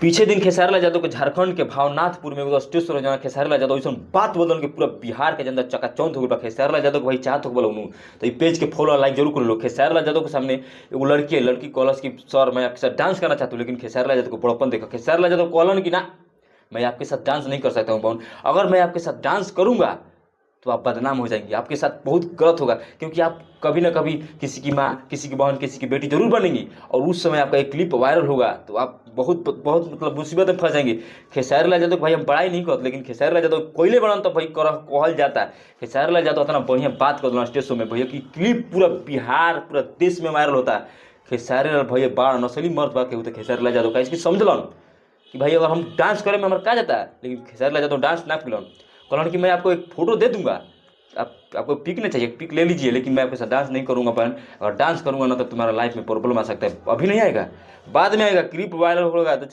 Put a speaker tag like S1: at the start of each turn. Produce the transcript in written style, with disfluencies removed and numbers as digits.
S1: पीछे दिन खेसारी लाल यादव के झारखंड के भावनाथपुर में एगो स्टेज शो जहाँ खेसारी लाल यादव ऐसा बात बोलन के पूरा बिहार के जनता चकाचौंध हो गया। खेसारी लाल यादव के भाई चाहत हो बोलू तो ये पेज के फॉलो लाइक जरूर कर लो। खेसारी लाल यादव के सामने एगो लड़की है, लड़की कॉलेज की सर मैं आपके साथ डांस करना चाहता हूँ, लेकिन खेसारी लाल यादव को बड़प्पन देखा। खेसारी लाल यादव कॉलन की ना मैं आपके साथ डांस नहीं कर सकता हूँ पवन, अगर मैं आपके साथ डांस करूँगा तो आप बदनाम हो जाएंगे, आपके साथ बहुत गलत होगा, क्योंकि आप कभी ना कभी किसी की माँ, किसी की बहन, किसी की बेटी जरूर बनेंगी और उस समय आपका एक क्लिप वायरल होगा तो आप बहुत बहुत मतलब मुसीबत में फंस जाएंगे। खेसारी लाल यादव भाई हम बड़ाई नहीं करते, लेकिन खेसारी लाल यादव कोयले बनन तो भाई कहल जाता है। खेसारी लाल यादव इतना बढ़िया बात कर दो स्टेज शो में भैया कि क्लिप पूरा बिहार पूरा देश में वायरल होता है। खेसारी लाल भैया बाढ़ नसली मर्द बा केहू तो खेसारी लाल यादव का इसकी समझलन कि भाई अगर हम डांस करें में हमारा क्या जाता है, लेकिन खेसारी लाल यादव डांस ना कलन कहलन कि मैं आपको एक फोटो दे दूंगा, आपको पिक नहीं चाहिए, पिक ले लीजिए, लेकिन मैं आपके साथ डांस नहीं करूंगा बहन, अगर डांस करूंगा ना तो तुम्हारा लाइफ में प्रॉब्लम आ सकता है। अभी नहीं आएगा, बाद में आएगा, क्लिप वायरल होगा तो